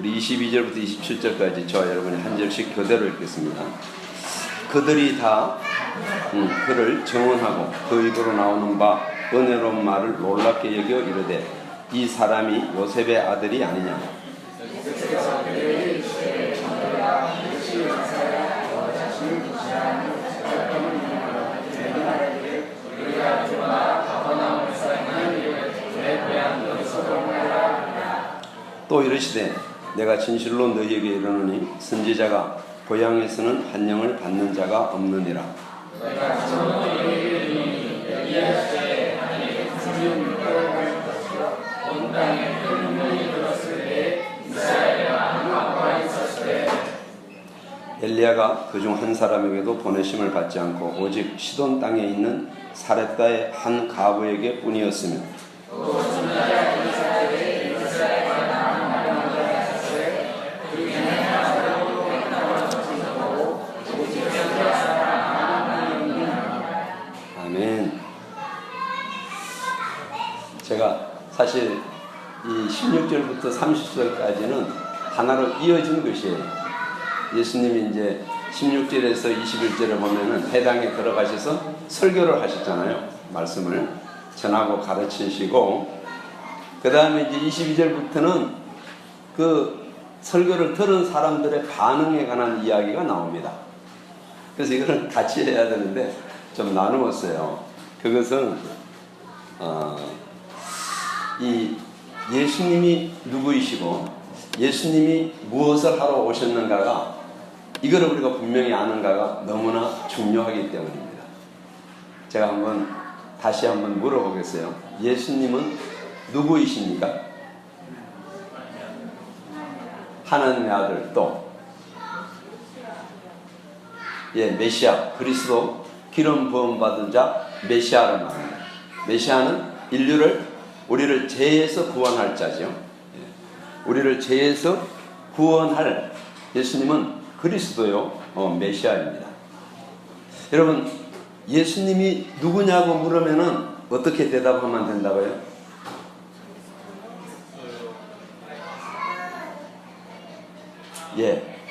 우리 22절부터 27절까지 저와 여러분이 한 절씩 교대로 읽겠습니다. 그들이 다 그를 정언하고 그 입으로 나오는 바 은혜로운 말을 놀랍게 여겨 이르되 이 사람이 요셉의 아들이 아니냐. 또 이르시되 내가 진실로 너희에게 이르노니 선지자가 고향에서는 한영을 받는 자가 없느니라. 엘리야가 그중 한 사람에게도 보내심을 받지 않고 오직 시돈 땅에 있는 사렙다의 한 가부에게 뿐이었으며 아멘. 제가 사실 이 16절부터 30절까지는 하나로 이어진 것이에요. 예수님이 이제 16절에서 21절에 보면은 회당에 들어가셔서 설교를 하셨잖아요. 말씀을 전하고 가르치시고, 그 다음에 이제 22절부터는 그 설교를 들은 사람들의 반응에 관한 이야기가 나옵니다. 그래서 이거는 같이 해야 되는데 좀 나누었어요. 그것은 이 예수님이 누구이시고 예수님이 무엇을 하러 오셨는가가, 이거를 우리가 분명히 아는가가 너무나 중요하기 때문입니다. 제가 다시 한번 물어보겠어요. 예수님은 누구이십니까? 하나님의 아들, 또 메시아, 그리스도, 기름 부음 받은 자, 메시아를 말합니다. 메시아는 우리를 죄에서 구원할 자죠. 우리를 죄에서 구원할 예수님은 그리스도요, 메시아입니다. 여러분, 예수님이 누구냐고 물으면은 어떻게 대답하면 된다고요?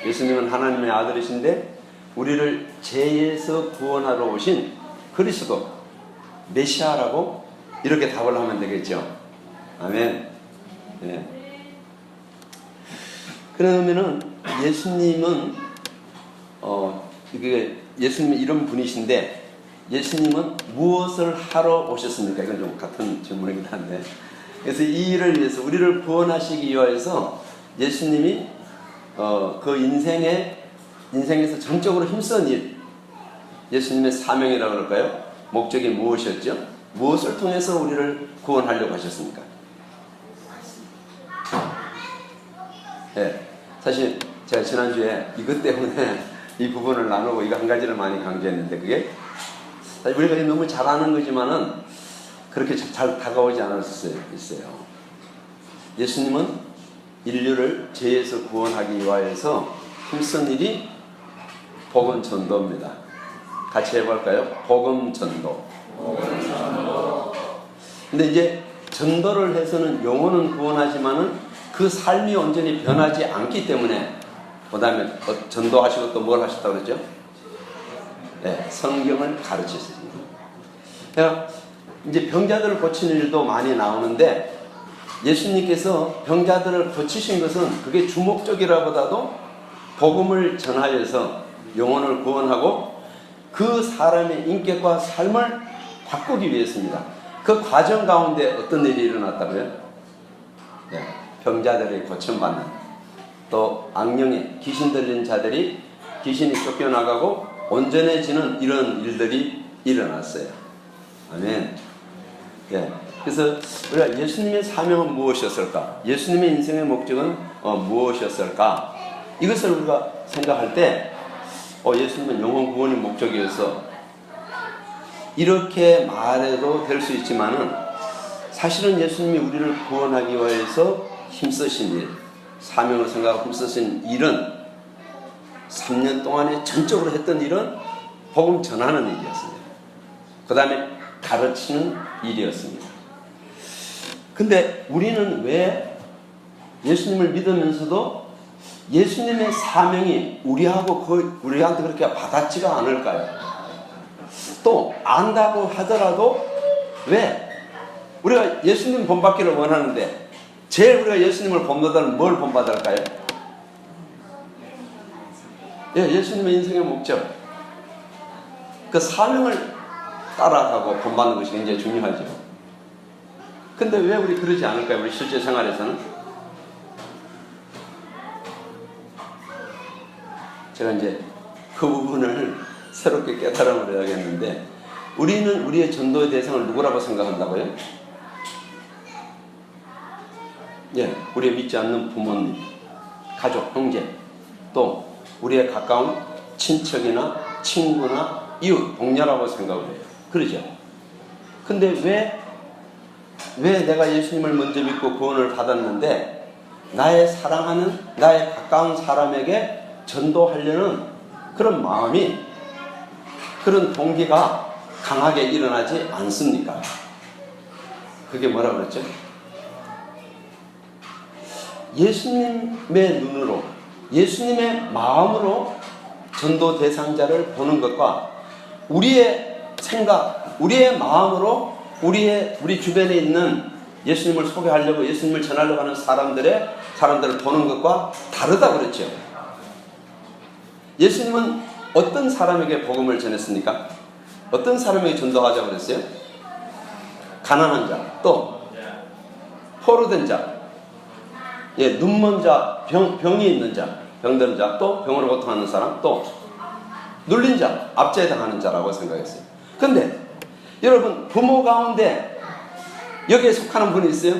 예수님은 하나님의 아들이신데 우리를 죄에서 구원하러 오신 그리스도, 메시아라고 이렇게 답을 하면 되겠죠. 아멘. 예. 그러면은 예수님은 예수님은 이런 분이신데 예수님은 무엇을 하러 오셨습니까? 이건 좀 같은 질문이긴 한데, 그래서 이 일을 위해서 우리를 구원하시기 위해서 예수님이 그 인생에서 전적으로 힘쓴 일, 예수님의 사명이라고 그럴까요? 목적이 무엇이었죠? 무엇을 통해서 우리를 구원하려고 하셨습니까? 사실 제가 지난주에 이것 때문에 이 부분을 나누고 이거 한 가지를 많이 강조했는데, 그게 사실 우리가 너무 잘 아는 거지만은 그렇게 잘 다가오지 않을 수 있어요. 예수님은 인류를 죄에서 구원하기 위하여서 힘쓴 일이 복음 전도입니다. 같이 해볼까요? 복음 전도. 근데 이제 전도를 해서는 영혼은 구원하지만은 그 삶이 온전히 변하지 않기 때문에, 그 다음에 전도하시고 또 뭘 하셨다고 그랬죠? 성경을 가르치셨습니다. 그러니까 이제 병자들을 고치는 일도 많이 나오는데, 예수님께서 병자들을 고치신 것은 그게 주목적이라보다도 복음을 전하여서 영혼을 구원하고 그 사람의 인격과 삶을 바꾸기 위해서입니다. 그 과정 가운데 어떤 일이 일어났다고요? 병자들이 고침받는, 또 악령에 귀신 들린 자들이 귀신이 쫓겨나가고 온전해지는 이런 일들이 일어났어요. 아멘. 그래서 우리가 예수님의 사명은 무엇이었을까? 예수님의 인생의 목적은 무엇이었을까? 이것을 우리가 생각할 때 예수님은 영혼 구원이 목적이어서 이렇게 말해도 될 수 있지만은, 사실은 예수님이 우리를 구원하기 위해서 힘쓰신 일, 사명을 생각하고 힘쓰신 일은 3년 동안에 전적으로 했던 일은 복음 전하는 일이었습니다. 그 다음에 가르치는 일이었습니다. 근데 우리는 왜 예수님을 믿으면서도 예수님의 사명이 우리한테 그렇게 와닿지가 않을까요? 또 안다고 하더라도 왜? 우리가 예수님 본받기를 원하는데 제일 우리가 예수님을 본받으면 뭘 본받을까요? 예수님의 인생의 목적, 그 사명을 따라가고 본받는 것이 굉장히 중요하죠. 근데 왜 우리 그러지 않을까요? 우리 실제 생활에서는? 제가 이제 그 부분을 새롭게 깨달음을 해야겠는데, 우리는 우리의 전도의 대상을 누구라고 생각한다고요? 우리의 믿지 않는 부모님, 가족, 형제, 또 우리의 가까운 친척이나 친구나 이웃, 동료라고 생각을 해요. 그러죠? 근데 왜 내가 예수님을 먼저 믿고 구원을 받았는데 나의 사랑하는, 나의 가까운 사람에게 전도하려는 그런 마음이, 그런 동기가 강하게 일어나지 않습니까? 그게 뭐라고 그랬죠? 예수님의 눈으로, 예수님의 마음으로 전도 대상자를 보는 것과 우리의 생각, 우리의 마음으로 우리 주변에 있는 예수님을 소개하려고, 예수님을 전하려고 하는 사람들을 보는 것과 다르다고 그랬죠. 예수님은 어떤 사람에게 복음을 전했습니까? 어떤 사람에게 전도하자고 그랬어요? 가난한 자, 또 포로된 자, 눈먼 자, 병이 있는 자, 병든 자, 또 병으로 고통하는 사람, 또 눌린 자, 압제당하는 자라고 생각했어요. 근데 여러분, 부모 가운데 여기에 속하는 분이 있어요?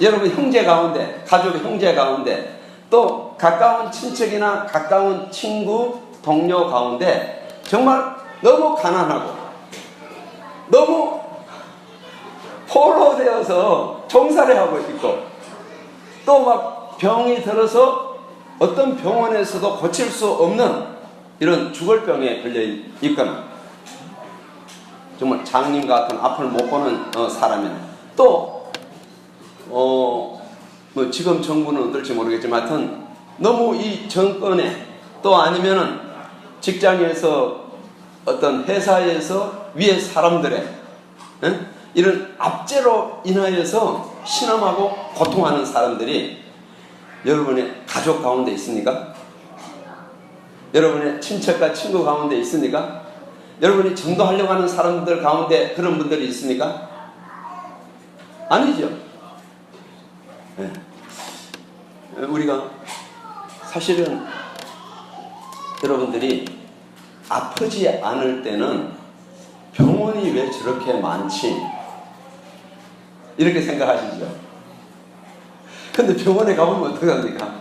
여러분 형제 가운데, 가족의 형제 가운데, 또 가까운 친척이나 가까운 친구, 동료 가운데 정말 너무 가난하고 너무 포로되어서 종살이하고 있고, 또 막 병이 들어서 어떤 병원에서도 고칠 수 없는 이런 죽을병에 걸려 있거나, 정말 장님 같은 앞을 못 보는 사람이나, 또 뭐 지금 정부는 어떨지 모르겠지만 하여튼 너무 이 정권에, 또 아니면은 직장에서 어떤 회사에서 위에 사람들의 이런 압제로 인하여서 신음하고 고통하는 사람들이 여러분의 가족 가운데 있습니까? 여러분의 친척과 친구 가운데 있습니까? 여러분이 전도하려고 하는 사람들 가운데 그런 분들이 있습니까? 아니죠. 우리가 사실은 여러분들이 아프지 않을 때는 병원이 왜 저렇게 많지? 이렇게 생각하시죠. 근데 병원에 가보면 어떡합니까?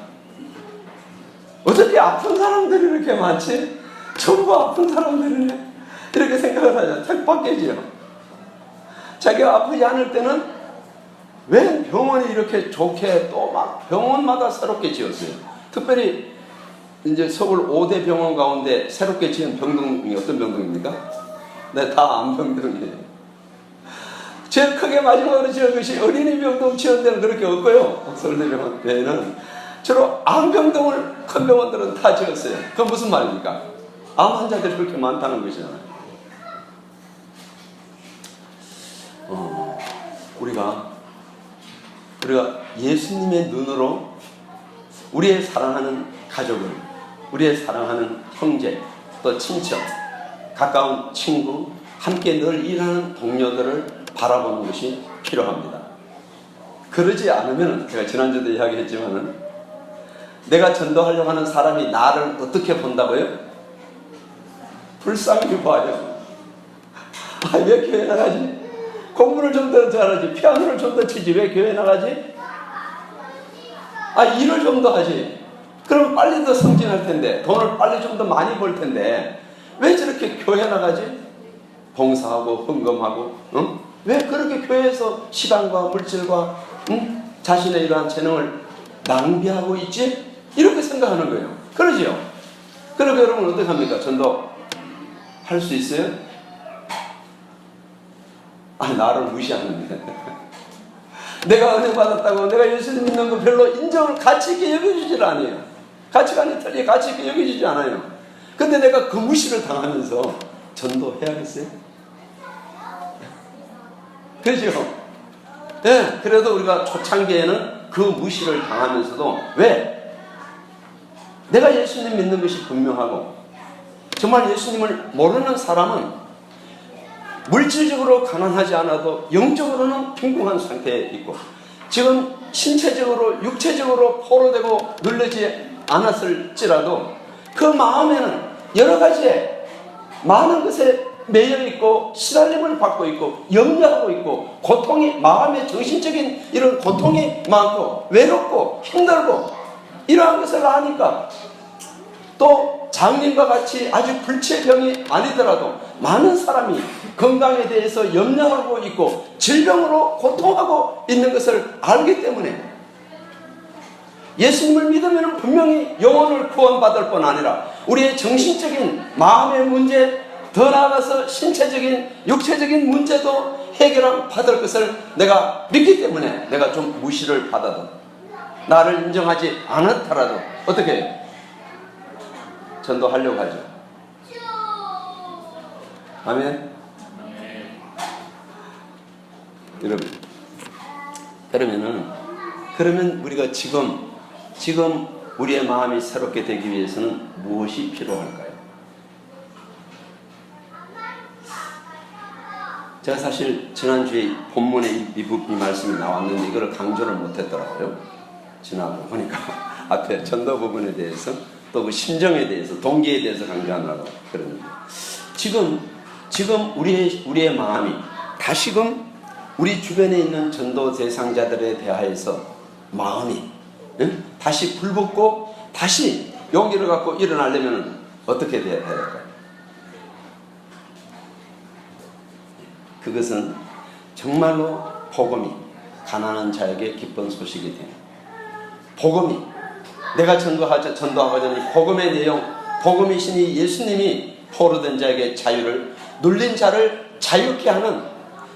어떻게 아픈 사람들이 이렇게 많지? 전부 아픈 사람들이네. 이렇게 생각을 하죠. 탁 바뀌지요. 자기가 아프지 않을 때는 왜 병원이 이렇게 좋게, 또 막 병원마다 새롭게 지었어요. 특별히 이제 서울 5대 병원 가운데 새롭게 지은 병동이 어떤 병동입니까? 네, 다 암병동이에요. 제일 크게 마지막으로 지은 것이 어린이 병동 지은 데는 그렇게 없고요. 서울대병원 외에는 주로 암병동을, 큰 병원들은 다 지었어요. 그건 무슨 말입니까? 암 환자들이 그렇게 많다는 것이잖아요. 우리가 예수님의 눈으로 우리의 사랑하는 가족을, 우리의 사랑하는 형제, 또 친척, 가까운 친구, 함께 늘 일하는 동료들을 바라보는 것이 필요합니다. 그러지 않으면, 제가 지난주도 이야기했지만은, 내가 전도하려고 하는 사람이 나를 어떻게 본다고요? 불쌍히 봐요. 왜 교회 나가지? 공부를 좀 더 잘하지, 피아노를 좀 더 치지, 왜 교회 나가지? 일을 좀 더 하지. 그럼 빨리 더 성진할 텐데, 돈을 빨리 좀 더 많이 벌 텐데, 왜 저렇게 교회 나가지? 봉사하고 헌금하고, 응? 왜 그렇게 교회에서 시간과 물질과 자신의 이러한 재능을 낭비하고 있지? 이렇게 생각하는 거예요. 그러지요? 그러니까 여러분 어떻게 합니까? 전도 할 수 있어요? 나를 무시하는데. 내가 은혜 받았다고, 내가 예수님 믿는 거 별로 인정을 가치 있게 여겨주질 않아요. 가치관이 틀리게 가치 있게 여겨지지 않아요. 근데 내가 그 무시를 당하면서 전도해야겠어요? 그렇죠? 네, 그래도 우리가 초창기에는 그 무시를 당하면서도 왜? 내가 예수님 믿는 것이 분명하고 정말 예수님을 모르는 사람은 물질적으로 가난하지 않아도 영적으로는 빈궁한 상태에 있고 지금 신체적으로 육체적으로 포로되고 눌러지 않았을지라도 그 마음에는 여러 가지의 많은 것에 매여 있고 시달림을 받고 있고 염려하고 있고 고통이 마음의 정신적인 이런 고통이 많고 외롭고 힘들고 이러한 것을 아니까 또 장님과 같이 아주 불치의 병이 아니더라도 많은 사람이 건강에 대해서 염려하고 있고 질병으로 고통하고 있는 것을 알기 때문에 예수님을 믿으면 분명히 영혼을 구원받을 뿐 아니라 우리의 정신적인 마음의 문제 더 나아가서 신체적인 육체적인 문제도 해결을 받을 것을 내가 믿기 때문에 내가 좀 무시를 받아도 나를 인정하지 않았더라도 어떻게 전도하려고 하죠. 아멘. 여러분, 그러면 우리가 지금 우리의 마음이 새롭게 되기 위해서는 무엇이 필요할까요? 제가 사실 지난주에 본문에 이 말씀이 나왔는데 이거를 강조를 못했더라고요. 지나고 보니까 앞에 전도 부분에 대해서 또 그 심정에 대해서 동기에 대해서 강조하느라고 그러는데 지금 우리의 마음이 다시금 우리 주변에 있는 전도 대상자들에 대하여서 마음이 다시 불붙고 다시 용기를 갖고 일어나려면 어떻게 돼야 될까요? 그것은 정말로 복음이 가난한 자에게 기쁜 소식이 되는 복음이 내가 전도하고자 하는 복음의 내용 복음이신 이 예수님이 포로된 자에게 자유를 눌린 자를 자유케 하는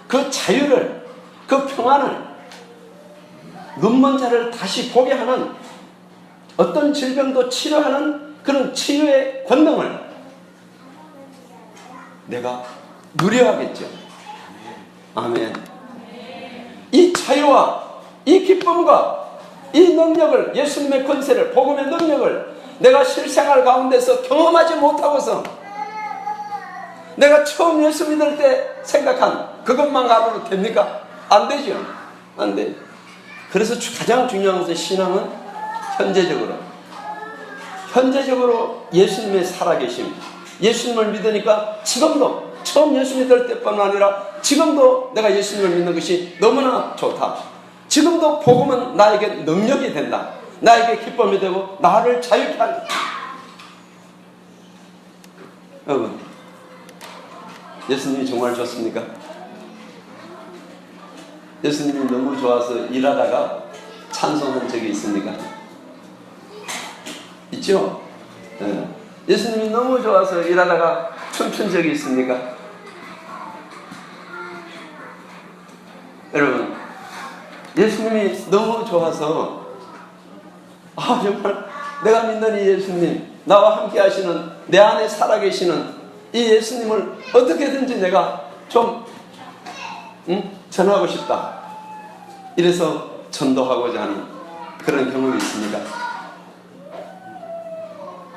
그 자유를 그 평안을 눈먼 자를 다시 보게 하는 어떤 질병도 치료하는 그런 치유의 권능을 내가 누려야겠죠. 아멘. 이 자유와 이 기쁨과 이 능력을 예수님의 권세를 복음의 능력을 내가 실생활 가운데서 경험하지 못하고서 내가 처음 예수 믿을 때 생각한 그것만 가지고 됩니까? 안 되죠. 안 돼. 그래서 가장 중요한 것은 신앙은 현재적으로 예수님의 살아계심 예수님을 믿으니까 지금도 처음 예수 믿을 때뿐 아니라 지금도 내가 예수님을 믿는 것이 너무나 좋다. 지금도 복음은 나에게 능력이 된다. 나에게 기쁨이 되고 나를 자유케 한다. 여러분, 예수님이 정말 좋습니까? 예수님이 너무 좋아서 일하다가 찬송한 적이 있습니까? 있죠? 네. 예수님이 너무 좋아서 일하다가 춤춘 적이 있습니까? 여러분, 예수님이 너무 좋아서 정말 내가 믿는 이 예수님 나와 함께 하시는 내 안에 살아계시는 이 예수님을 어떻게든지 내가 좀 전하고 싶다 이래서 전도하고자 하는 그런 경험이 있습니까?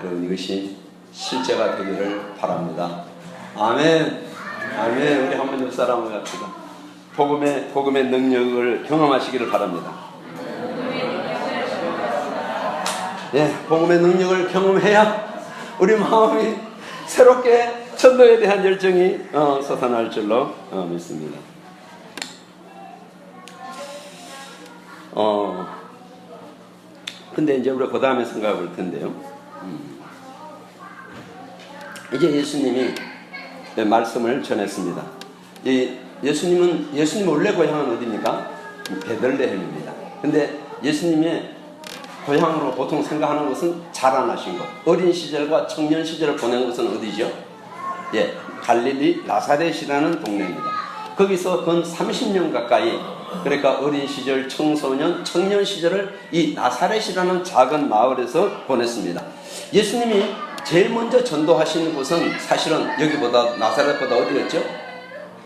여러분 이것이 실제가 되기를 바랍니다. 아멘. 아멘. 우리 한번 옆 사람을 갑시다. 복음의 능력을 경험하시기를 바랍니다. 예, 복음의 능력을 경험해야 우리 마음이 새롭게 전도에 대한 열정이 솟아날 줄로 믿습니다. 근데 이제 우리가 그 다음에 생각해 볼 텐데요. 이제 예수님이 말씀을 전했습니다. 예수님 원래 고향은 어디입니까? 베들레헴입니다. 근데 예수님의 고향으로 보통 생각하는 것은 자라나신 곳, 어린 시절과 청년 시절을 보낸 곳은 어디죠? 예, 갈릴리 나사렛이라는 동네입니다. 거기서 근 30년 가까이, 그러니까 어린 시절, 청소년, 청년 시절을 이 나사렛이라는 작은 마을에서 보냈습니다. 예수님이 제일 먼저 전도하신 곳은 사실은 여기보다, 나사렛보다 어디였죠?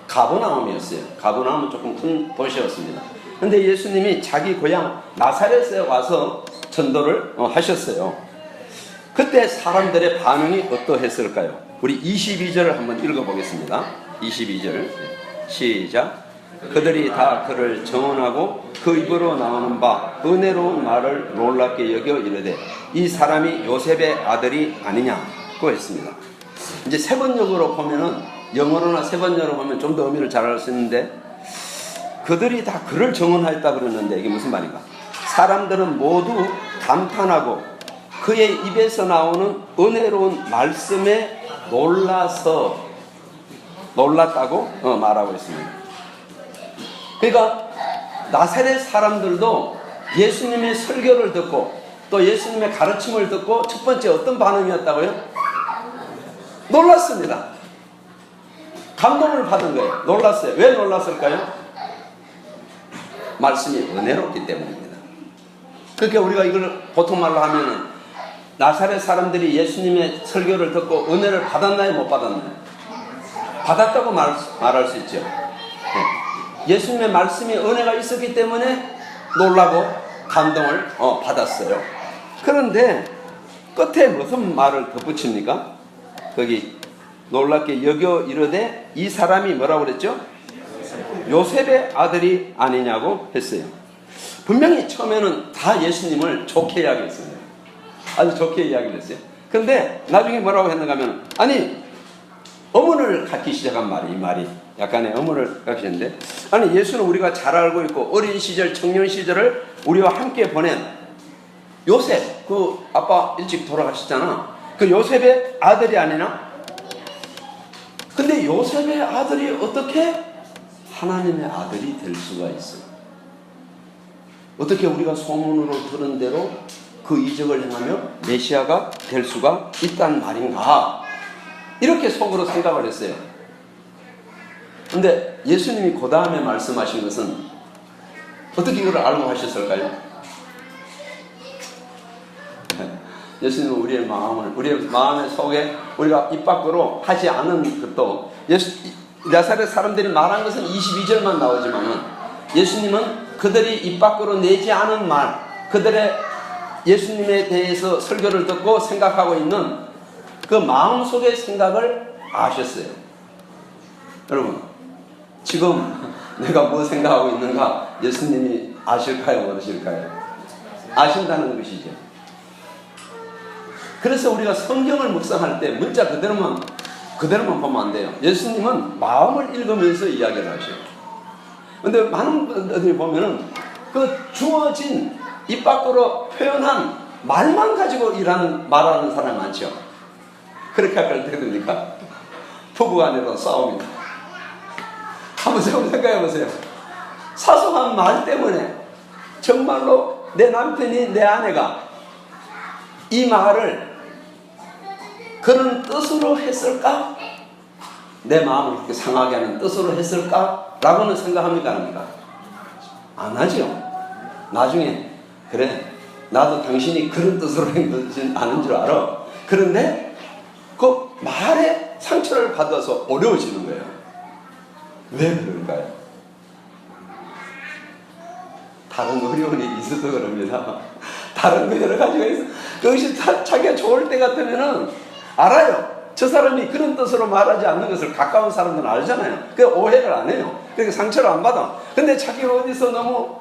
가버나움이었어요. 가버나움은 조금 큰 도시였습니다. 근데 예수님이 자기 고향 나사렛에 와서 전도를 하셨어요. 그때 사람들의 반응이 어떠했을까요? 우리 22절을 한번 읽어보겠습니다. 22절 시작. 그들이 다 그를 정언하고 그 입으로 나오는 바 은혜로운 말을 놀랍게 여겨 이르되 이 사람이 요셉의 아들이 아니냐고 했습니다. 이제 세 번역으로 보면은, 영어로나 세 번역으로 보면 좀 더 의미를 잘 알 수 있는데, 그들이 다 그를 정언하였다 그러는데 이게 무슨 말인가? 사람들은 모두 감탄하고 그의 입에서 나오는 은혜로운 말씀에 놀랐다고 말하고 있습니다. 그러니까 나사렛 사람들도 예수님의 설교를 듣고 또 예수님의 가르침을 듣고 첫 번째 어떤 반응이었다고요? 놀랐습니다. 감동을 받은 거예요. 놀랐어요. 왜 놀랐을까요? 말씀이 은혜롭기 때문입니다. 그러니까 우리가 이걸 보통 말로 하면은, 나사렛 사람들이 예수님의 설교를 듣고 은혜를 받았나요? 못 받았나요? 받았다고 말할 수 있죠. 예수님의 말씀이 은혜가 있었기 때문에 놀라고 감동을 받았어요. 그런데 끝에 무슨 말을 덧붙입니까? 거기 놀랍게 여겨 이르되 이 사람이 뭐라고 그랬죠? 요셉의 아들이 아니냐고 했어요. 분명히 처음에는 다 예수님을 좋게 이야기했습니다. 아주 좋게 이야기를 했어요. 근데 나중에 뭐라고 했는가 하면, 아니 어문을 갖기 시작한 말이, 이 말이 약간의 어문을 갖기는데, 아니 예수는 우리가 잘 알고 있고 어린 시절, 청년 시절을 우리와 함께 보낸 요셉, 그 아빠 일찍 돌아가셨잖아. 그 요셉의 아들이 아니나? 근데 요셉의 아들이 어떻게 하나님의 아들이 될 수가 있어요? 어떻게 우리가 소문으로 들은 대로 그 이적을 행하며 메시아가 될 수가 있단 말인가? 이렇게 속으로 생각을 했어요. 근데 예수님이 그 다음에 말씀하신 것은 어떻게 이걸 알고 하셨을까요? 예수님은 우리의 마음의 속에 우리가 입 밖으로 하지 않은 것도, 나사렛 사람들이 말한 것은 22절만 나오지만은 예수님은 그들이 입 밖으로 내지 않은 말, 그들의 예수님에 대해서 설교를 듣고 생각하고 있는 그 마음속의 생각을 아셨어요. 여러분, 지금 내가 뭐 생각하고 있는가 예수님이 아실까요? 모르실까요? 아신다는 것이죠. 그래서 우리가 성경을 묵상할 때 문자 그대로만 보면 안 돼요. 예수님은 마음을 읽으면서 이야기를 하셔요. 근데 많은 분들이 보면은 그 주어진 입 밖으로 표현한 말만 가지고 말하는 사람이 많죠. 그렇게 할 때 됩니까? 부부간에도 싸웁니다. 한번 생각해 보세요. 사소한 말 때문에 정말로 내 남편이, 내 아내가 이 말을 그런 뜻으로 했을까? 내 마음을 그렇게 상하게 하는 뜻으로 했을까? 라고는 생각합니까? 안 합니까? 안 하죠. 나중에, 그래, 나도 당신이 그런 뜻으로 한 것은 아는 줄 알아. 그런데 그 말에 상처를 받아서 어려워지는 거예요. 왜 그럴까요? 다른 어려운 일이 있어서 그럽니다. 다른 거 여러 가지가 있어. 그것이 자기가 좋을 때 같으면은 알아요. 저 사람이 그런 뜻으로 말하지 않는 것을 가까운 사람들은 알잖아요. 그 오해를 안 해요. 그러니까 상처를 안 받아. 근데 자기가 어디서 너무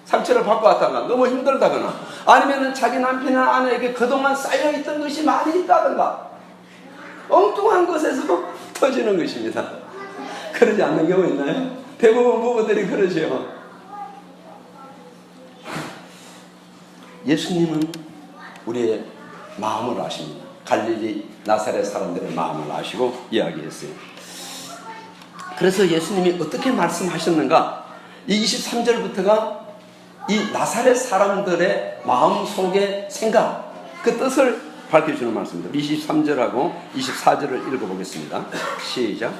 상처를 받고 왔다거나 너무 힘들다거나 아니면은 자기 남편이나 아내에게 그동안 쌓여있던 것이 많이 있다든가 엉뚱한 것에서 터지는 것입니다. 그러지 않는 경우 있나요? 대부분 부부들이 그러죠. 예수님은 우리의 마음을 아십니다. 갈릴리 나사렛 사람들의 마음을 아시고 이야기했어요. 그래서 예수님이 어떻게 말씀하셨는가? 이 23절부터가 이 나사렛 사람들의 마음속의 생각, 그 뜻을 밝혀주는 말씀입니다. 23절하고 24절을 읽어보겠습니다. 시작.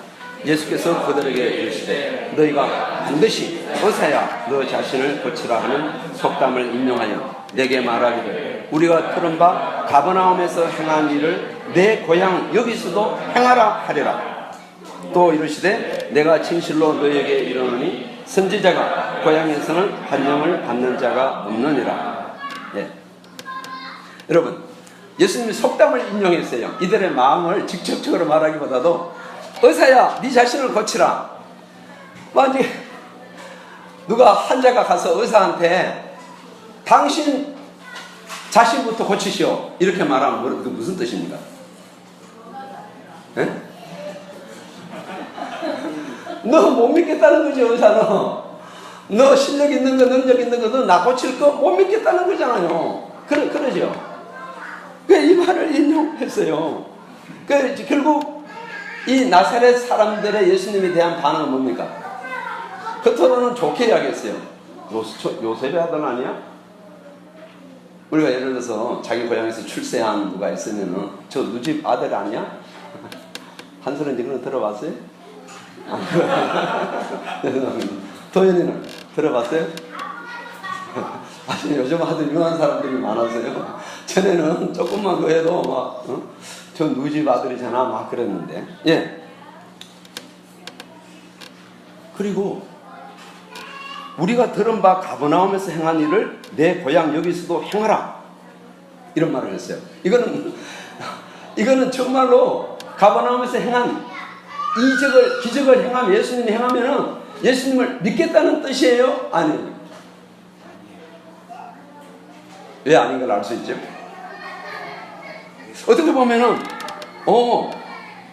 예수께서 그들에게 이르시되 너희가 반드시 어사야 너 자신을 고치라 하는 속담을 인용하여 내게 말하기를 우리가 들은 바 가버나움에서 행한 일을 내 고향 여기서도 행하라 하리라. 또 이르시되 내가 진실로 너희에게 이르노니 선지자가 고향에서는 환영을 받는 자가 없느니라. 예. 여러분, 예수님이 속담을 인용했어요. 이들의 마음을 직접적으로 말하기보다도 의사야 네 자신을 고치라. 만약에 누가 환자가 가서 의사한테 당신 자신부터 고치시오 이렇게 말하면 그 무슨 뜻입니까? 네? 너 못 믿겠다는 거지. 의사는 너 실력 있는 거 능력 있는 거 너 나 고칠 거 못 믿겠다는 거잖아요. 그러죠. 이 말을 인용했어요. 결국 이 나사렛 사람들의 예수님에 대한 반응은 뭡니까? 겉으로는 좋게 이야기했어요. 요셉의 아들 아니야? 우리가 예를 들어서 자기 고향에서 출세한 누가 있으면은 저 누집 아들 아니야? 한솔은 그런 들어봤어요? 도현이는 들어봤어요? 아니 요즘 아주 유명한 사람들이 많아서요. 전에는 조금만 그 해도 막 저 누집 아들이잖아 막 그랬는데. 예. 그리고 우리가 들은 바 가버나움에서 행한 일을 내 고향 여기서도 행하라 이런 말을 했어요. 이거는 정말로 가버나움에서 행한 기적을 행하면 예수님이 행하면은 예수님을 믿겠다는 뜻이에요? 아니에요. 왜 아닌 걸 알 수 있죠? 어떻게 보면은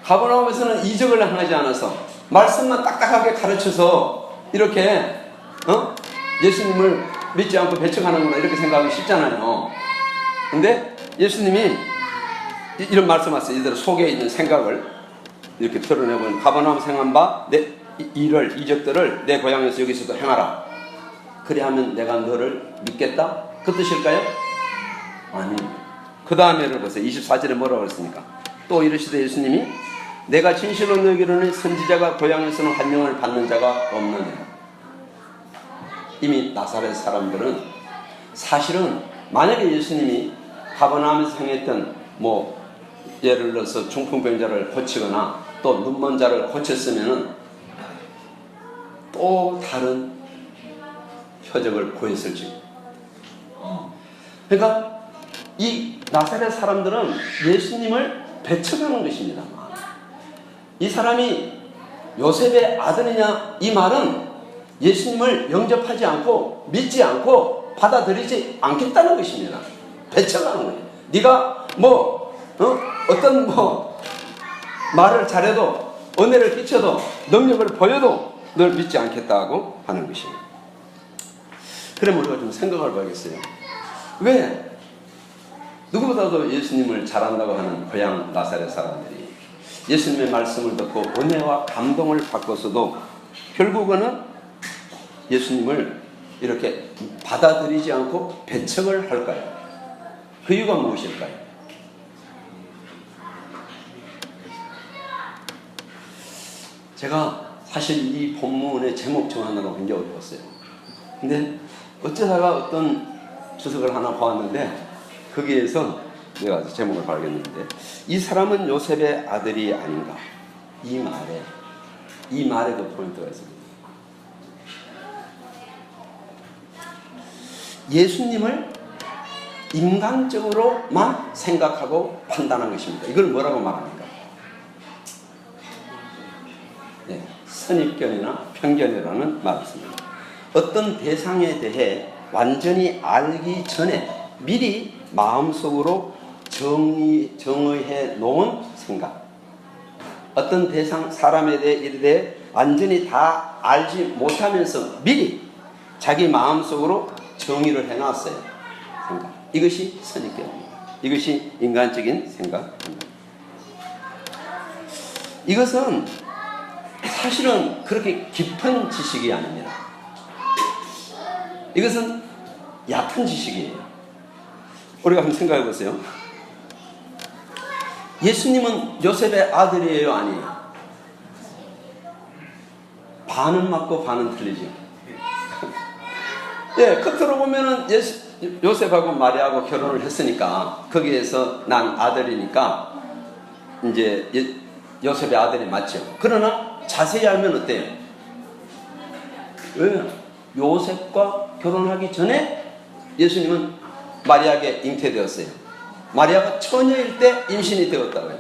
가버나움에서는 이적을 행하지 않아서 말씀만 딱딱하게 가르쳐서 이렇게 예수님을 믿지 않고 배척하는구나 이렇게 생각하기 쉽잖아요. 근데 예수님이 이런 말씀하세요. 이들 속에 있는 생각을 이렇게 드러내고 가버나움 행한 바 내 이적들을 내 고향에서 여기서도 행하라. 그래야면 내가 너를 믿겠다? 그 뜻일까요? 아니. 그 다음에를 보세요. 24절에 뭐라고 했습니까? 또 이르시되 예수님이 내가 진실로 너희에게는 선지자가 고향에서는 환영을 받는 자가 없느니라. 이미 나사렛 사람들은 사실은 만약에 예수님이 가버나움에서 행했던 예를 들어서 중풍병자를 고치거나 또 눈먼 자를 고쳤으면은 또 다른 표적을 보였을지. 그러니까 이 나사렛 사람들은 예수님을 배척하는 것입니다. 이 사람이 요셉의 아들이냐 이 말은 예수님을 영접하지 않고 믿지 않고 받아들이지 않겠다는 것입니다. 배척하는 거예요. 네가 어떤 말을 잘해도 은혜를 끼쳐도 능력을 보여도 널 믿지 않겠다고 하는 것입니다. 그럼 우리가 좀 생각을 봐야겠어요. 왜 누구보다도 예수님을 잘한다고 하는 고향 나사렛 사람들이 예수님의 말씀을 듣고 은혜와 감동을 받고서도 결국은 예수님을 이렇게 받아들이지 않고 배척을 할까요? 그 이유가 무엇일까요? 제가 사실 이 본문의 제목 정하느라 굉장히 어려웠어요. 근데 어쩌다가 어떤 주석을 하나 보았는데 거기에서 내가 제목을 발견했는데 이 사람은 요셉의 아들이 아닌가. 이 말에도 포인트가 있습니다. 예수님을 인간적으로만 생각하고 판단한 것입니다. 이걸 뭐라고 말합니까? 네, 선입견이나 편견이라는 말이 있습니다. 어떤 대상에 대해 완전히 알기 전에 미리 마음속으로 정의해 놓은 생각. 어떤 대상, 사람에 대해 일에 대해 완전히 다 알지 못하면서 미리 자기 마음속으로 정의를 해놨어요. 생각. 이것이 선입견입니다. 이것이 인간적인 생각입니다. 이것은 사실은 그렇게 깊은 지식이 아닙니다. 이것은 얕은 지식이에요. 우리가 한번 생각해 보세요. 예수님은 요셉의 아들이에요, 아니에요? 반은 맞고 반은 틀리죠. 예, 겉으로 보면은 요셉하고 마리아하고 결혼을 했으니까 거기에서 난 아들이니까 이제 요셉의 아들이 맞죠. 그러나 자세히 알면 어때요? 왜? 요셉과 결혼하기 전에 예수님은 마리아에게 잉태되었어요. 마리아가 처녀일 때 임신이 되었다고요.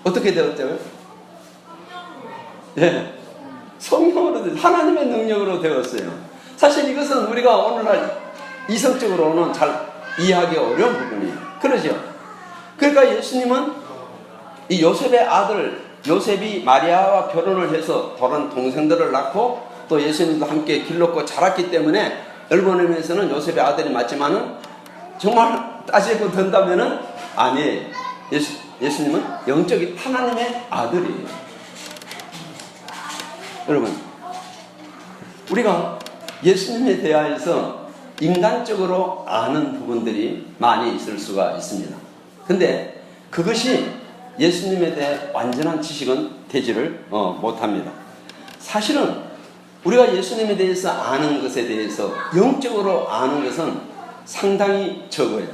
어떻게 되었다고요? 예, 성령으로, 하나님의 능력으로 되었어요. 사실 이것은 우리가 오늘날 이성적으로는 잘 이해하기 어려운 부분이에요. 그러죠? 그러니까 예수님은 이 요셉의 아들, 요셉이 마리아와 결혼을 해서 다른 동생들을 낳고 또 예수님도 함께 길렀고 자랐기 때문에 넓은 의미에서는 요셉의 아들이 맞지만은 정말 따지고 든다면은 아니에요. 예수님은 영적인 하나님의 아들이에요. 여러분, 우리가 예수님에 대하여서 인간적으로 아는 부분들이 많이 있을 수가 있습니다. 근데 그것이 예수님에 대해 완전한 지식은 되지를 못합니다. 사실은 우리가 예수님에 대해서 아는 것에 대해서 영적으로 아는 것은 상당히 적어요.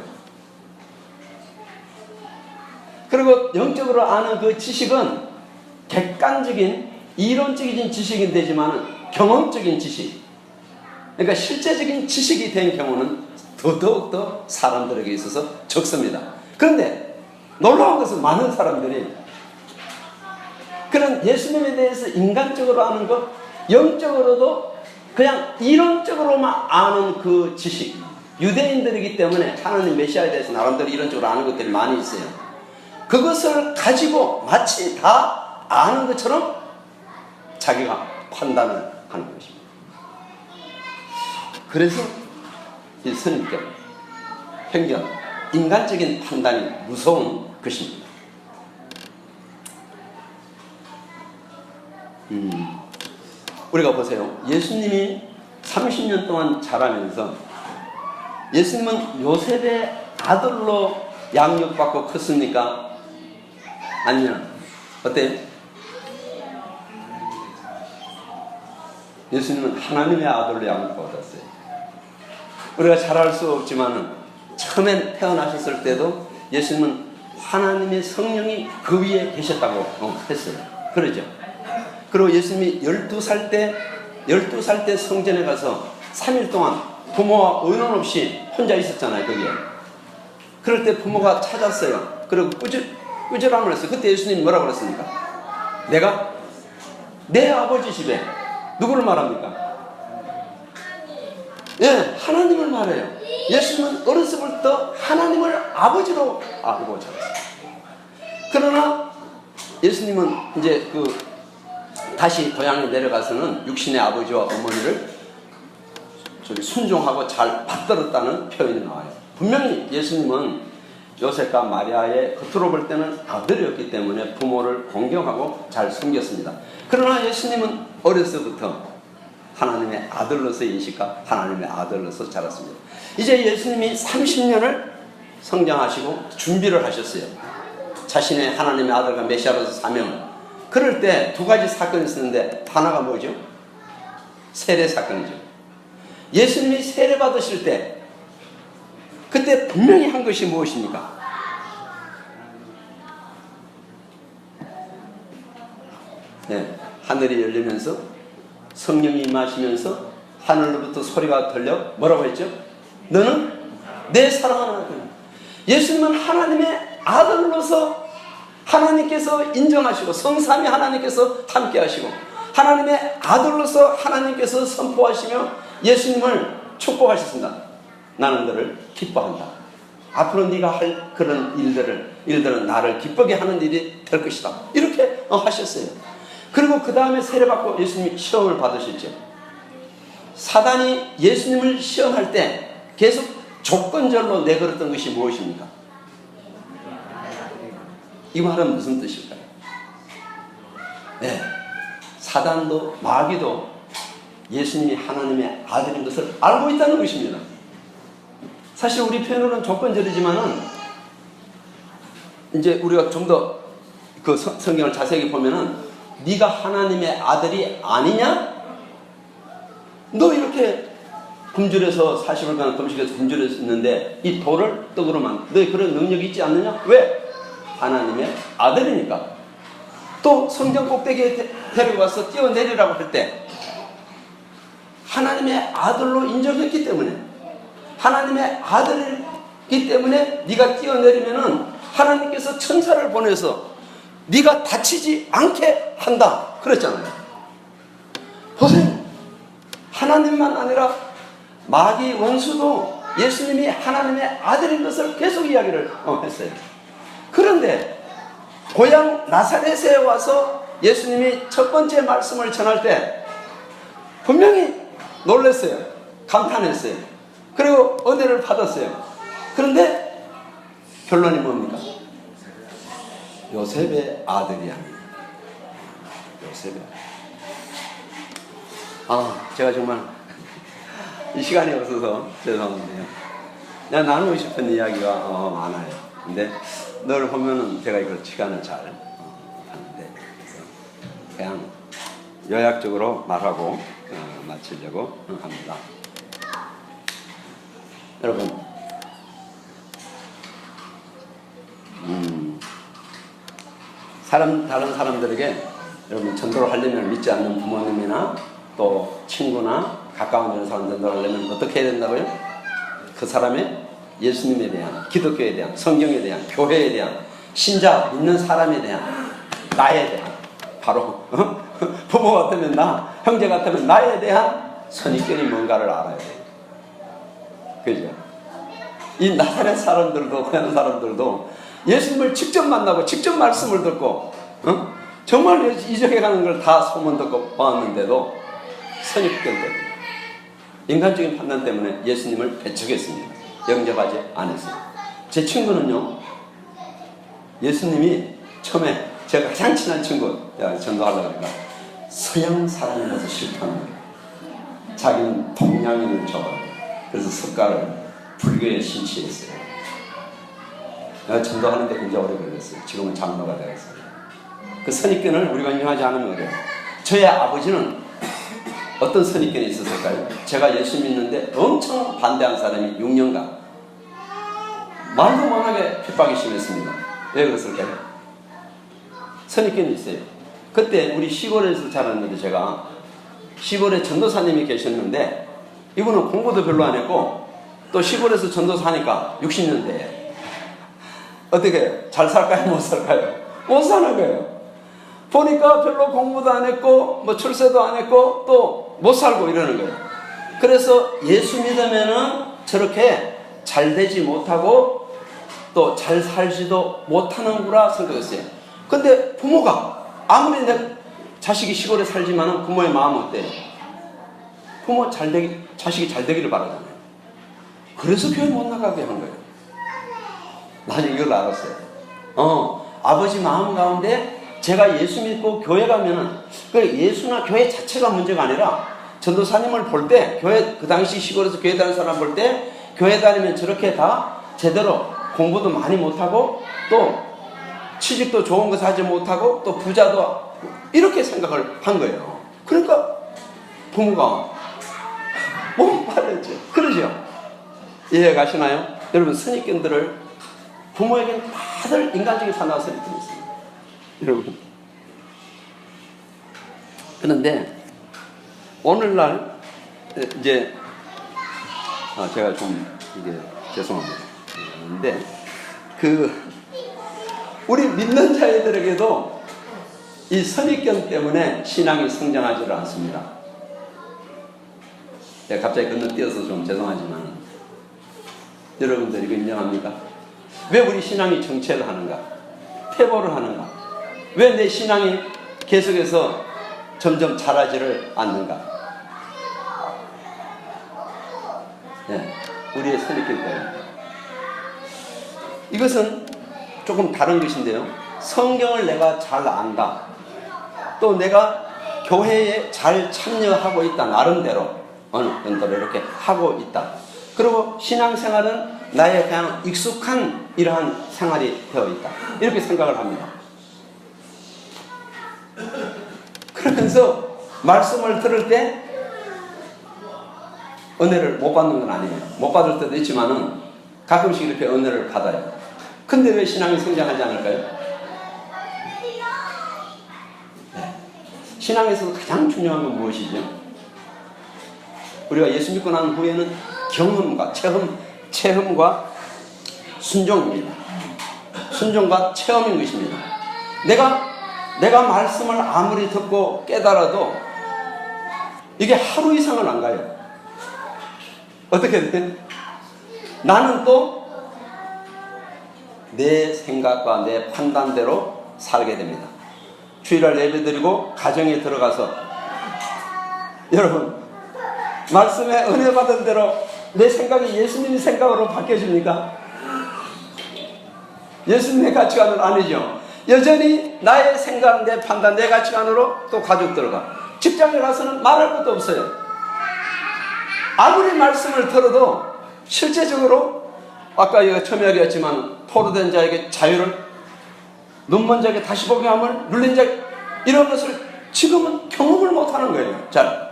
그리고 영적으로 아는 그 지식은 객관적인 이론적인 지식이 되지만 경험적인 지식, 그러니까 실제적인 지식이 된 경우는 더더욱더 사람들에게 있어서 적습니다. 그런데 놀라운 것은 많은 사람들이 그런 예수님에 대해서 인간적으로 아는 것, 영적으로도 그냥 이론적으로만 아는 그 지식, 유대인들이기 때문에 하나님 메시아에 대해서 나름대로 이론적으로 아는 것들이 많이 있어요. 그것을 가지고 마치 다 아는 것처럼 자기가 판단을 하는 것입니다. 그래서 이 선입견, 편견, 인간적인 판단이 무서운 것입니다. 우리가 보세요. 예수님이 30년 동안 자라면서 예수님은 요셉의 아들로 양육받고 컸습니까? 아니면 어때요? 예수님은 하나님의 아들로 양육받았어요. 우리가 잘 알 수 없지만은 처음에 태어나셨을 때도 예수님은 하나님의 성령이 그 위에 계셨다고 했어요. 그러죠? 그리고 예수님이 12살 때 성전에 가서 3일 동안 부모와 의논 없이 혼자 있었잖아요, 거기에. 그럴 때 부모가 찾았어요. 그리고 꾸지람을 했어요. 그때 예수님이 뭐라고 그랬습니까? 내가 내 아버지 집에 누구를 말합니까? 예, 하나님을 말해요. 예수님은 어렸을부터 하나님을 아버지로 알고 자랐어요. 그러나 예수님은 이제 다시 고향에 내려가서는 육신의 아버지와 어머니를 순종하고 잘 받들었다는 표현이 나와요. 분명히 예수님은 요셉과 마리아의 겉으로 볼 때는 아들이었기 때문에 부모를 공경하고 잘 섬겼습니다. 그러나 예수님은 어려서부터 하나님의 아들로서 인식과 하나님의 아들로서 자랐습니다. 이제 예수님이 30년을 성장하시고 준비를 하셨어요. 자신의 하나님의 아들과 메시아로서 사명을. 그럴 때 두 가지 사건이 있었는데 하나가 뭐죠? 세례 사건이죠. 예수님이 세례 받으실 때 그때 분명히 한 것이 무엇입니까? 네, 하늘이 열리면서 성령이 임하시면서 하늘로부터 소리가 들려 뭐라고 했죠? 너는 내 사랑하는 아들이야. 예수님은 하나님의 아들로서 하나님께서 인정하시고 성삼위 하나님께서 함께 하시고 하나님의 아들로서 하나님께서 선포하시며 예수님을 축복하셨습니다. 나는 너를 기뻐한다. 앞으로 네가 할 그런 일들은 나를 기쁘게 하는 일이 될 것이다. 이렇게 하셨어요. 그리고 그 다음에 세례받고 예수님이 시험을 받으셨죠. 사단이 예수님을 시험할 때 계속 조건절로 내걸었던 것이 무엇입니까? 이 말은 무슨 뜻일까요? 네, 사단도 마귀도 예수님이 하나님의 아들인 것을 알고 있다는 것입니다. 사실 우리 표현으로는 조건절이지만은 이제 우리가 좀 더 그 성경을 자세히 보면은 네가 하나님의 아들이 아니냐? 그렇게 굶주려서 40일간 금식해서 굶주렸는데 이 돌을 떡으로 만들. 너희 그런 능력이 있지 않느냐? 왜? 하나님의 아들이니까. 또 성전 꼭대기에 데려가서 뛰어내리라고 할 때 하나님의 아들로 인정했기 때문에, 하나님의 아들이기 때문에 네가 뛰어내리면은 하나님께서 천사를 보내서 네가 다치지 않게 한다 그랬잖아요. 보세요. 하나님만 아니라 마귀 원수도 예수님이 하나님의 아들인 것을 계속 이야기를 했어요. 그런데 고향 나사렛에 와서 예수님이 첫 번째 말씀을 전할 때 분명히 놀랐어요. 감탄했어요. 그리고 은혜를 받았어요. 그런데 결론이 뭡니까? 요셉의 아들이 아니에요. 요셉의 제가 정말 이 시간이 없어서 죄송한데요. 그냥 나누고 싶은 이야기가 많아요. 근데 늘 보면은 제가 이걸 시간을 잘 하는데 그냥 요약적으로 말하고 마치려고 합니다. 여러분, 다른 사람들에게 여러분 전도를 하려면 믿지 않는 부모님이나 또 친구나 가까운 사람 전도를 하려면 어떻게 해야 된다고요? 그 사람의 예수님에 대한, 기독교에 대한, 성경에 대한, 교회에 대한, 신자 믿는 사람에 대한, 나에 대한, 바로 부모 같으면 나, 형제 같으면 나에 대한 선입견이 뭔가를 알아야 돼요. 그죠? 이 나사렛 사람들도, 그런 사람들도 예수님을 직접 만나고 직접 말씀을 듣고 정말 이적해 가는 걸 다 소문 듣고 봤는데도 선입견 때문에, 인간적인 판단 때문에 예수님을 배척했습니다. 영접하지 않았어요. 제 친구는요, 예수님이 처음에 제가 가장 친한 친구 전도하려고 하니까 서양 사람이라서 싫다는 거예요. 자기는 동양인을 좋아해요. 그래서 석가를 불교에 신취했어요. 내가 전도하는데 굉장히 오래 걸렸어요. 지금은 장로가 되었어요. 그 선입견을 우리가 인정하지 않으면 그래요. 저의 아버지는 어떤 선입견이 있었을까요? 제가 예수 믿는데 엄청 반대한 사람이 6년간 말도 못하게 핍박이 심했습니다. 왜 그랬을까요? 선입견이 있어요. 그때 우리 시골에서 자랐는데, 제가 시골에 전도사님이 계셨는데 이분은 공부도 별로 안 했고 또 시골에서 전도사 하니까 60년대에 어떻게 잘 살까요? 못 살까요? 못 사는 거예요. 보니까 별로 공부도 안 했고 뭐 출세도 안 했고 또 못 살고 이러는 거예요. 그래서 예수 믿으면은 저렇게 잘 되지 못하고 또 잘 살지도 못하는구나 생각했어요. 근데 부모가 아무리 내 자식이 시골에 살지만은 부모의 마음은 어때요? 부모 자식이 잘 되기를 바라잖아요. 그래서 교회 못 나가게 한 거예요. 나중에 이걸 알았어요. 아버지 마음 가운데 제가 예수 믿고 교회 가면은 그 예수나 교회 자체가 문제가 아니라 전도사님을 볼 때, 교회 그 당시 시골에서 교회 다니는 사람 볼 때 교회 다니면 저렇게 다 제대로 공부도 많이 못하고 또 취직도 좋은 거 사지 못하고 또 부자도 이렇게 생각을 한 거예요. 그러니까 부모가 못 받았죠. 그러죠? 이해 가시나요? 여러분, 선입견들을 부모에게는 다들 인간적인 산화가 선입견이 있습니다. 여러분, 그런데 오늘날 이제 제가 좀 이게 죄송합니다. 근데 우리 믿는 자들에게도 이 선입견 때문에 신앙이 성장하지를 않습니다. 제가 갑자기 건너뛰어서 좀 죄송하지만 여러분들 이거 인정합니까? 왜 우리 신앙이 정체를 하는가? 퇴보를 하는가? 왜 내 신앙이 계속해서 점점 자라지를 않는가? 네, 우리의 선입견 때문에. 이것은 조금 다른 것인데요. 성경을 내가 잘 안다. 또 내가 교회에 잘 참여하고 있다. 나름대로 어느 정도로 이렇게 하고 있다. 그리고 신앙생활은 나의 그냥 익숙한 이러한 생활이 되어 있다. 이렇게 생각을 합니다. 그러면서 말씀을 들을 때 은혜를 못 받는 건 아니에요. 못 받을 때도 있지만은 가끔씩 이렇게 은혜를 받아요. 근데 왜 신앙이 성장하지 않을까요? 네. 신앙에서 가장 중요한 건 무엇이죠? 우리가 예수 믿고 난 후에는 경험과 체험과 순종입니다. 순종과 체험인 것입니다. 내가 말씀을 아무리 듣고 깨달아도 이게 하루 이상은 안 가요. 어떻게 돼? 나는 또 내 생각과 내 판단대로 살게 됩니다. 주일날 예배드리고 가정에 들어가서 여러분 말씀에 은혜 받은 대로 내 생각이 예수님 생각으로 바뀌어집니까? 예수님의 가치관은 아니죠. 여전히 나의 생각, 내 판단, 내 가치관으로 또 가족 들어가. 직장에 가서는 말할 것도 없어요. 아무리 말씀을 들어도 실제적으로 아까 처음에 얘기했지만 포로된 자에게 자유를, 눈먼 자에게 다시 보게 함을, 눌린 자, 이런 것을 지금은 경험을 못하는 거예요. 잘.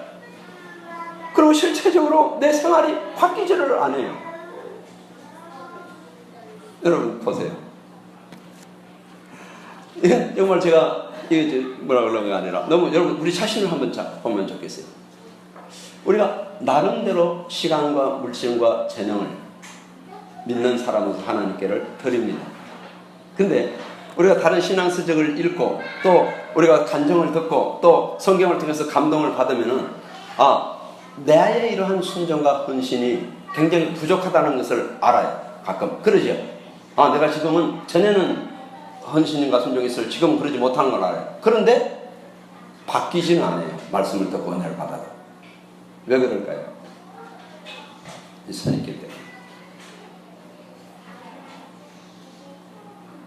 그리고 실체적으로 내 생활이 바뀌지를 않아요. 여러분 보세요. 이건 정말 제가 이게 뭐라 그러는 게 아니라 너무 여러분 우리 자신을 한번 보면 좋겠어요. 우리가 나름대로 시간과 물질과 재능을 믿는 사람으로서 하나님께를 드립니다. 근데 우리가 다른 신앙서적을 읽고 또 우리가 간증을 듣고 또 성경을 통해서 감동을 받으면은 나의 이러한 순종과 헌신이 굉장히 부족하다는 것을 알아요. 가끔 그러죠. 내가 지금은 전에는 헌신과 순종이 있을 지금은 그러지 못하는 걸 알아요. 그런데 바뀌지는 않아요. 말씀을 듣고 은혜를 받아도. 왜 그럴까요? 이 선있기 때문에.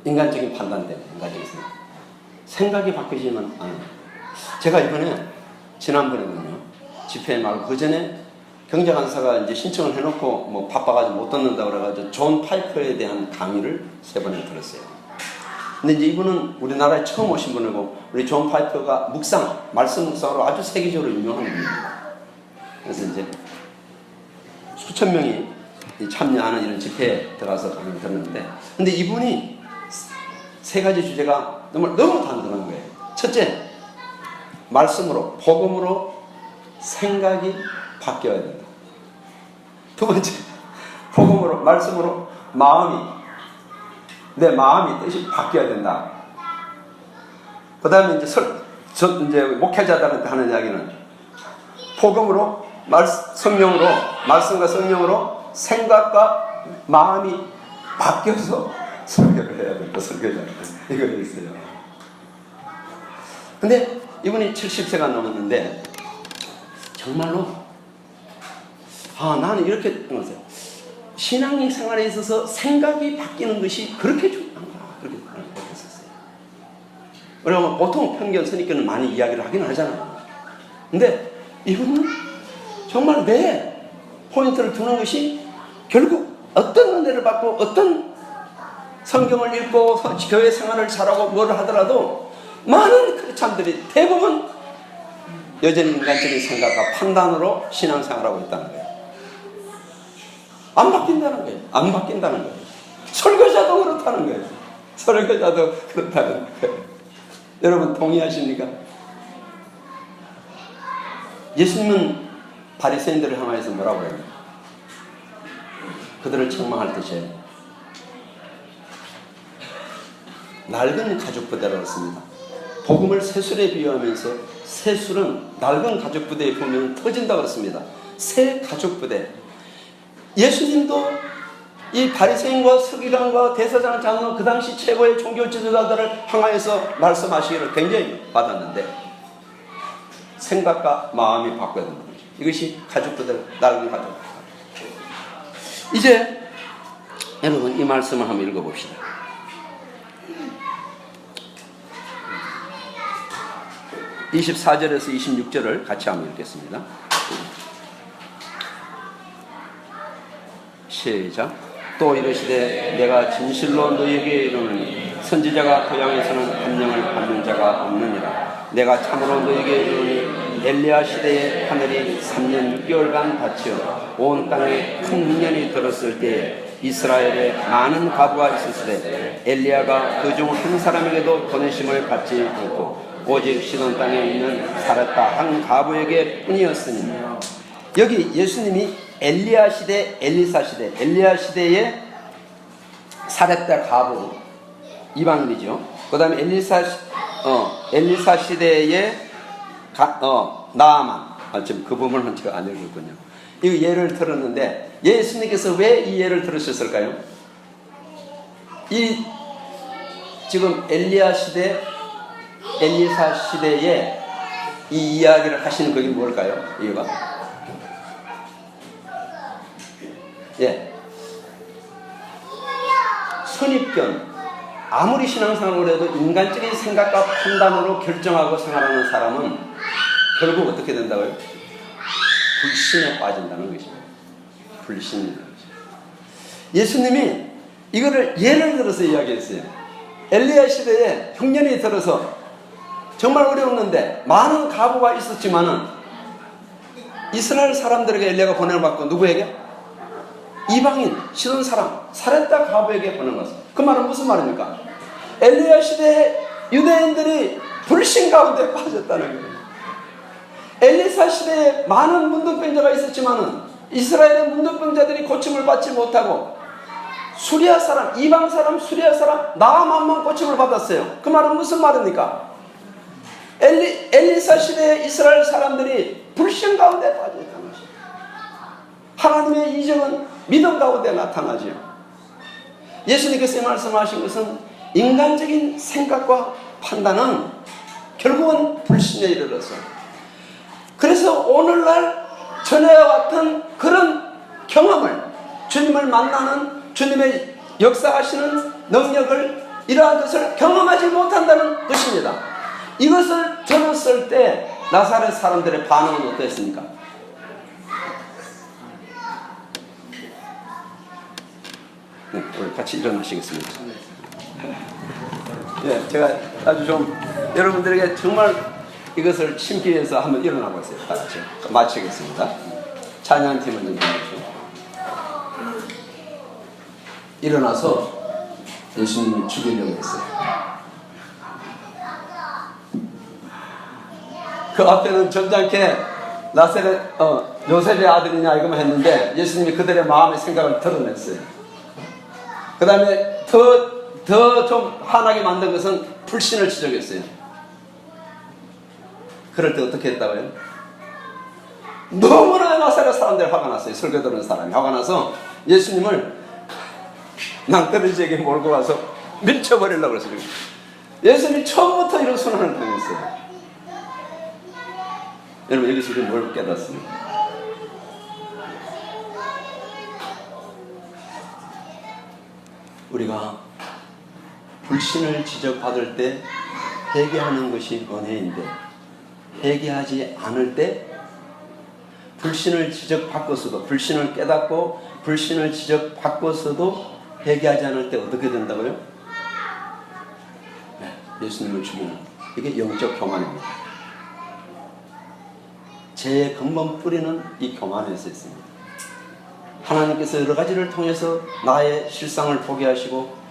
인간적인 판단 때문에, 인간적인 생각이 바뀌지만 않아요. 제가 이번에 지난번에는요 집회 말고 그 전에 경제간사가 이제 신청을 해놓고 뭐 바빠가지고 못 듣는다 그래가지고 존 파이퍼에 대한 강의를 3번을 들었어요. 근데 이제 이분은 우리나라에 처음 오신 분이고 우리 존 파이퍼가 말씀 묵상으로 아주 세계적으로 유명한 분입니다. 그래서 이제 수천 명이 참여하는 이런 집회에 들어가서 강의를 들었는데, 근데 이분이 3가지 주제가 너무 단순한 거예요. 첫째, 말씀으로, 복음으로 생각이 바뀌어야 된다. 두 번째, 복음으로, 말씀으로 내 마음이 뜻이 바뀌어야 된다. 그 다음에 이제 목회자들한테 하는 이야기는 복음으로, 성령으로, 말씀과 성령으로 생각과 마음이 바뀌어서 설교를 해야 된다. 설교자한테 이거 있어요. 근데 이분이 70세가 넘었는데 정말로 나는 이렇게 생각했어요. 신앙 생활에 있어서 생각이 바뀌는 것이 그렇게 중요한가, 그렇게 생각했었어요. 우리가 보통 편견, 선입견은 많이 이야기를 하긴 하잖아요. 근데 이분은 정말 내 포인트를 두는 것이 결국 어떤 은혜를 받고 어떤 성경을 읽고 교회 생활을 잘하고 뭘 하더라도 많은 크리스찬들이 대부분 여전히 인간적인 생각과 판단으로 신앙생활하고 있다는 거예요. 안 바뀐다는 거예요. 안 바뀐다는 거예요. 설교자도 그렇다는 거예요. 설교자도 그렇다는 거예요. 여러분 동의하십니까? 예수님은 바리새인들을 향하여서 뭐라고 해요? 그들을 책망할 때에 낡은 가죽 부대라고 했습니다. 복음을 새술에 비유하면서 새술은 낡은 가죽 부대에 보면 터진다고 했습니다. 새 가죽 부대. 예수님도 이 바리새인과 서기관과 대제사장 장로 그 당시 최고의 종교 지도자들을 향하여서 말씀하시기를 굉장히 받았는데 생각과 마음이 바뀌어야 된다. 이것이 가죽 부대, 낡은 가죽. 이제 여러분 이 말씀을 한번 읽어봅시다. 24절에서 26절을 같이 한번 읽겠습니다. 시작. 또 이르시되 내가 진실로 너희에게 이르노니 선지자가 고향에서는 함령을 받는 자가 없느니라. 내가 참으로 너에게 이르노니 엘리야 시대에 하늘이 3년 6개월간 닫혀 온 땅에 큰 흉년이 들었을 때에 이스라엘에 많은 과부가 있었으되 엘리야가 그 중 한 사람에게도 보내심을 받지 않고 오직 시돈 땅에 있는 사렙다 한 과부에게 뿐이었으니. 여기 예수님이 엘리야 시대, 엘리사 시대, 엘리야 시대에 사렙다 과부 이방인이죠. 그 다음에 엘리사 시대에 나아만. 지금 그 부분은 제가 안 읽었군요. 이 예를 들었는데 예수님께서 왜 이 예를 들으셨을까요? 이 지금 엘리야 시대, 엘리사 시대에 이 이야기를 하시는 그게 뭘까요? 이유가? 예. 선입견. 아무리 신앙생활을 해도 인간적인 생각과 판단으로 결정하고 생활하는 사람은 결국 어떻게 된다고요? 불신에 빠진다는 것입니다. 불신이라는 것입니다. 예수님이 이거를 예를 들어서 이야기했어요. 엘리야 시대에 흉년이 들어서 정말 어려웠는데 많은 과부가 있었지만은 이스라엘 사람들에게 엘리야가 보냄을 받고 누구에게? 이방인, 시돈 사람, 사렙다 과부에게 보낸 것입니다. 그 말은 무슨 말입니까? 엘리야 시대에 유대인들이 불신 가운데 빠졌다는 거예요. 엘리사 시대에 많은 문둥병자가 있었지만은 이스라엘의 문둥병자들이 고침을 받지 못하고 수리아 사람, 이방 사람, 수리아 사람, 나아만만 고침을 받았어요. 그 말은 무슨 말입니까? 엘리사 시대에 이스라엘 사람들이 불신 가운데 빠져있다는 것입니다. 하나님의 이적은 믿음 가운데 나타나죠. 예수님께서 말씀하신 것은 인간적인 생각과 판단은 결국은 불신에 이르러서, 그래서 오늘날 전에와 같은 그런 경험을, 주님을 만나는, 주님의 역사하시는 능력을, 이러한 것을 경험하지 못한다는 것입니다. 이것을 들었을 때 나사렛 사람들의 반응은 어땠습니까? 네, 우리 같이 일어나시겠습니다. 예, 제가 아주 좀 여러분들에게 정말 이것을 심기 위해서 한번 일어나 보세요. 다 같이 마치겠습니다. 찬양팀은 좀 해주시죠. 일어나서 예수님을 죽이려고 했어요. 그 앞에는 점잖게 나사렛 요셉의 아들이냐 이거만 했는데 예수님이 그들의 마음의 생각을 드러냈어요. 그 다음에 더 좀 화나게 만든 것은 불신을 지적했어요. 그럴 때 어떻게 했다고요? 너무나 나사렛 사람들이 화가 났어요. 설교 듣는 사람이 화가 나서 예수님을 낭떠러지에게 몰고 가서 밀쳐버리려고 그랬어요. 예수님이 처음부터 이런 선언을 당했어요. 여러분, 여기서 우리 뭘 깨닫습니까? 우리가 불신을 지적받을 때 회개하는 것이 은혜인데, 회개하지 않을 때 불신을 지적받고서도, 불신을 깨닫고 불신을 지적받고서도 회개하지 않을 때 어떻게 된다고요? 네, 예수님을 죽이는, 이게 영적 교만입니다. 죄의 근본 뿌리는 이 교만에서 있습니다. 하나님께서 여러 가지를 통해서 나의 실상을 보게 하시고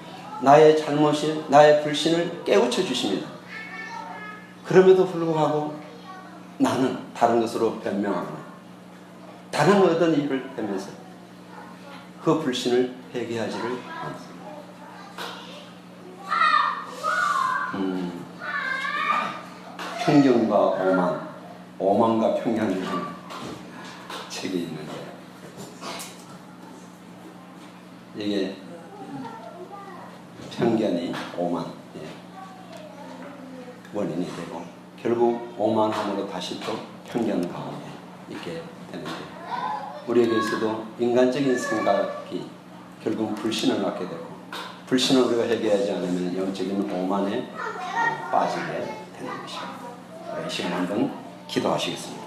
나의 잘못이, 나의 불신을 깨우쳐 주십니다. 그럼에도 불구하고 나는 다른 것으로 변명하고 다른 어떤 일을 하면서 그 불신을 회개하지를 않습니다. 편견과 오만, 오만과 편견이라는 책이 있는데, 이게 편견이 오만, 원인이 되고 결국 오만함으로 다시 또 편견 가운데 있게 되는데, 우리에게서도 인간적인 생각이 결국 불신을 낳게 되고, 불신을 우리가 회개하지 않으면 영적인 오만에 빠지게 되는 것입니다. 이 시간 한번 기도하시겠습니다.